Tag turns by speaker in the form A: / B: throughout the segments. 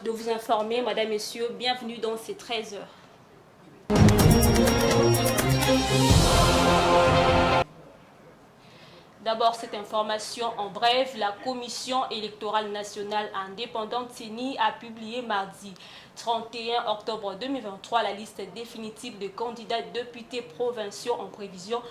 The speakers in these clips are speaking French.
A: de vous informer. Madame, Messieurs, bienvenue dans ces 13 heures. D'abord, cette information en bref. La Commission électorale nationale indépendante CENI a publié mardi 31 octobre 2023 la liste définitive de candidats députés provinciaux en prévision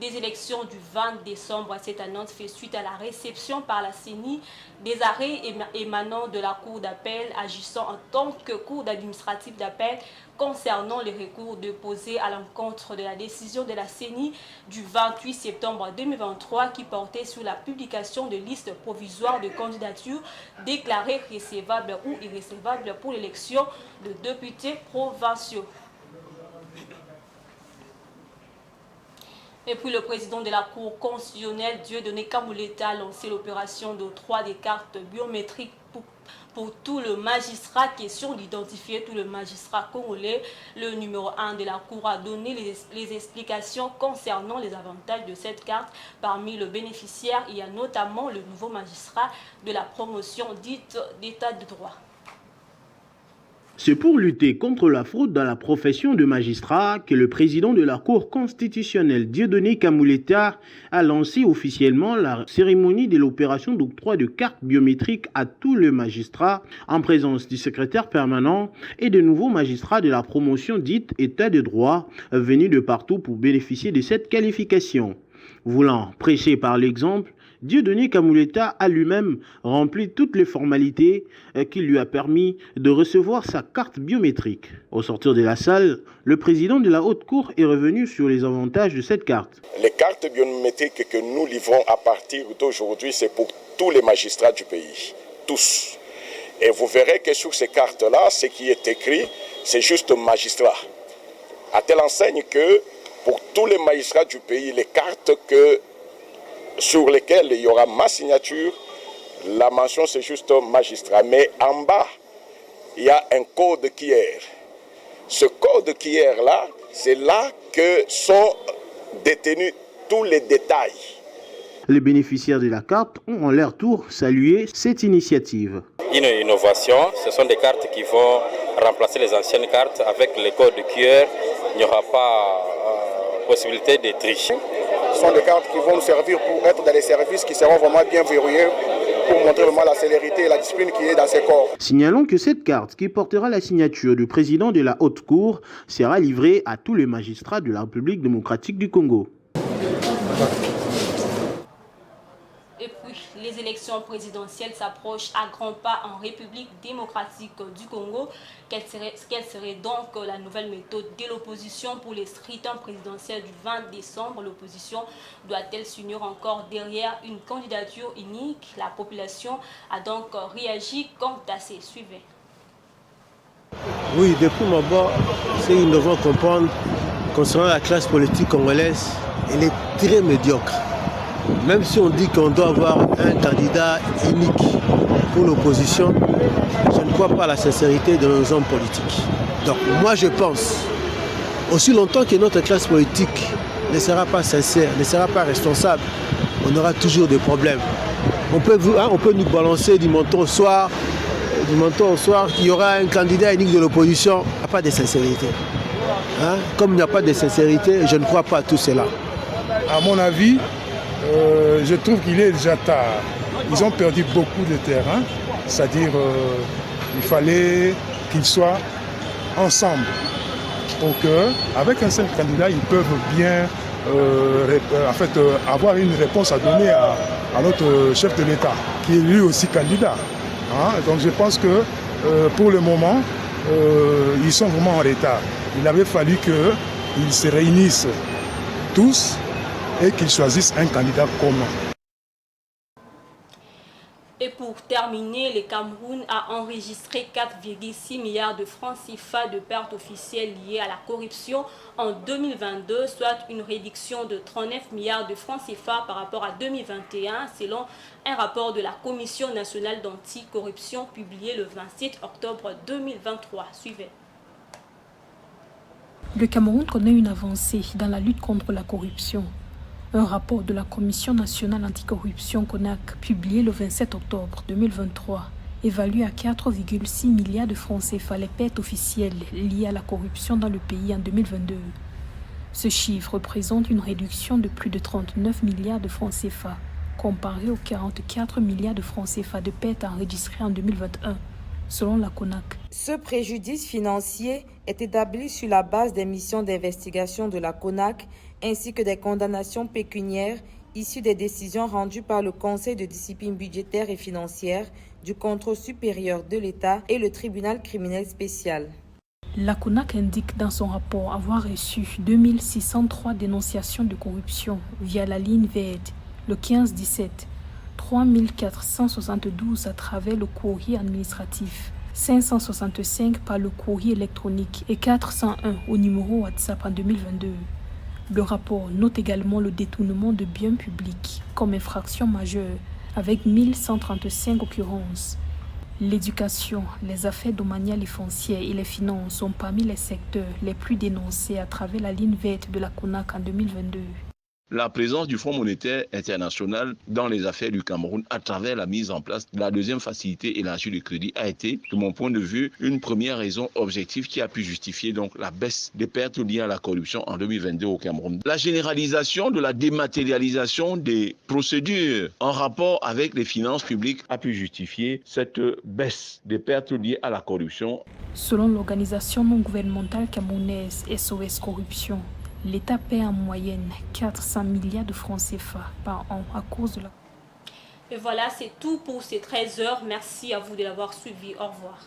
A: des élections du 20 décembre. Cette annonce fait suite à la réception par la CENI des arrêts émanant de la Cour d'appel agissant en tant que Cour administrative d'appel concernant les recours déposés à l'encontre de la décision de la CENI du 28 septembre 2023 qui portait sur la publication de listes provisoires de candidatures déclarées recevables ou irrecevables pour l'élection de députés provinciaux. Et puis le président de la Cour constitutionnelle, Dieudonné Kamuleta, a lancé l'opération d'octroi des cartes biométriques pour tout le magistrat. Question d'identifier tout le magistrat congolais. Le numéro 1 de la Cour a donné les explications concernant les avantages de cette carte. Parmi les bénéficiaires, il y a notamment le nouveau magistrat de la promotion dite d'état de droit.
B: C'est pour lutter contre la fraude dans la profession de magistrat que le président de la Cour constitutionnelle, Dieudonné Kamuleta, a lancé officiellement la cérémonie de l'opération d'octroi de cartes biométriques à tous les magistrats en présence du secrétaire permanent et de nouveaux magistrats de la promotion dite état de droit venus de partout pour bénéficier de cette qualification. Voulant prêcher par l'exemple, Dieudonné Kamuleta a lui-même rempli toutes les formalités qui lui a permis de recevoir sa carte biométrique. Au sortir de la salle, le président de la Haute Cour est revenu sur les avantages de cette carte.
C: Les cartes biométriques que nous livrons à partir d'aujourd'hui, c'est pour tous les magistrats du pays, tous. Et vous verrez que sur ces cartes-là, ce qui est écrit, c'est juste magistrat. À telle enseigne que pour tous les magistrats du pays, les cartes sur lesquelles il y aura ma signature, la mention c'est juste magistrat. Mais en bas, il y a un code QR. Ce code QR-là, c'est là que sont détenus tous les détails.
B: Les bénéficiaires de la carte ont en leur tour salué cette initiative.
D: Une innovation, ce sont des cartes qui vont remplacer les anciennes cartes avec les codes QR. Il n'y aura pas possibilité de tricher.
E: Ce sont des cartes qui vont nous servir pour être dans les services qui seront vraiment bien verrouillés pour montrer vraiment la célérité et la discipline qui est dans ces corps.
B: Signalons que cette carte, qui portera la signature du président de la Haute Cour, sera livrée à tous les magistrats de la République démocratique du Congo.
A: Et puis, les élections présidentielles s'approchent à grands pas en République démocratique du Congo. Quelle serait donc la nouvelle méthode de l'opposition pour les scrutins présidentiels du 20 décembre? L'opposition doit-elle s'unir encore derrière une candidature unique? La population a donc réagi quant à ces suivants.
F: Oui, depuis mon bord, c'est innovant comprendre concernant la classe politique congolaise, elle est très médiocre. Même si on dit qu'on doit avoir un candidat unique pour l'opposition, je ne crois pas à la sincérité de nos hommes politiques. Donc moi je pense, aussi longtemps que notre classe politique ne sera pas sincère, ne sera pas responsable, on aura toujours des problèmes. On peut nous balancer du manteau au soir, qu'il y aura un candidat unique de l'opposition, il n'y a pas de sincérité. Comme il n'y a pas de sincérité, je ne crois pas à tout cela.
G: À mon avis, je trouve qu'il est déjà tard. Ils ont perdu beaucoup de terrain, c'est-à-dire il fallait qu'ils soient ensemble pour qu'avec un seul candidat, ils peuvent bien avoir une réponse à donner à notre chef de l'État, qui est lui aussi candidat. Donc je pense que pour le moment, ils sont vraiment en retard. Il avait fallu qu'ils se réunissent tous et qu'ils choisissent un candidat commun.
A: Et pour terminer, le Cameroun a enregistré 4,6 milliards de francs CFA de pertes officielles liées à la corruption en 2022, soit une réduction de 39 milliards de francs CFA par rapport à 2021, selon un rapport de la Commission nationale d'anticorruption publié le 27 octobre 2023. Suivez.
H: Le Cameroun connaît une avancée dans la lutte contre la corruption. Un rapport de la Commission nationale anticorruption CONAC publié le 27 octobre 2023 évalue à 4,6 milliards de francs CFA les pertes officielles liées à la corruption dans le pays en 2022. Ce chiffre représente une réduction de plus de 39 milliards de francs CFA, comparé aux 44 milliards de francs CFA de pertes enregistrées en 2021, selon la CONAC.
I: Ce préjudice financier est établi sur la base des missions d'investigation de la CONAC ainsi que des condamnations pécuniaires issues des décisions rendues par le Conseil de discipline budgétaire et financière du contrôle supérieur de l'État et le tribunal criminel spécial.
H: La CONAC indique dans son rapport avoir reçu 2603 dénonciations de corruption via la ligne verte, le 15-17, 3472 à travers le courrier administratif, 565 par le courrier électronique et 401 au numéro WhatsApp en 2022. Le rapport note également le détournement de biens publics comme infraction majeure avec 1135 occurrences. L'éducation, les affaires domaniales et foncières et les finances sont parmi les secteurs les plus dénoncés à travers la ligne verte de la CONAC en 2022.
J: La présence du Fonds monétaire international dans les affaires du Cameroun à travers la mise en place de la deuxième facilité élargie de crédit a été, de mon point de vue, une première raison objective qui a pu justifier donc la baisse des pertes liées à la corruption en 2022 au Cameroun. La généralisation de la dématérialisation des procédures en rapport avec les finances publiques a pu justifier cette baisse des pertes liées à la corruption.
H: Selon l'organisation non gouvernementale camerounaise SOS Corruption, l'État paie en moyenne 400 milliards de francs CFA par an à cause de la...
A: Et voilà, c'est tout pour ces 13 heures. Merci à vous de l'avoir suivi. Au revoir.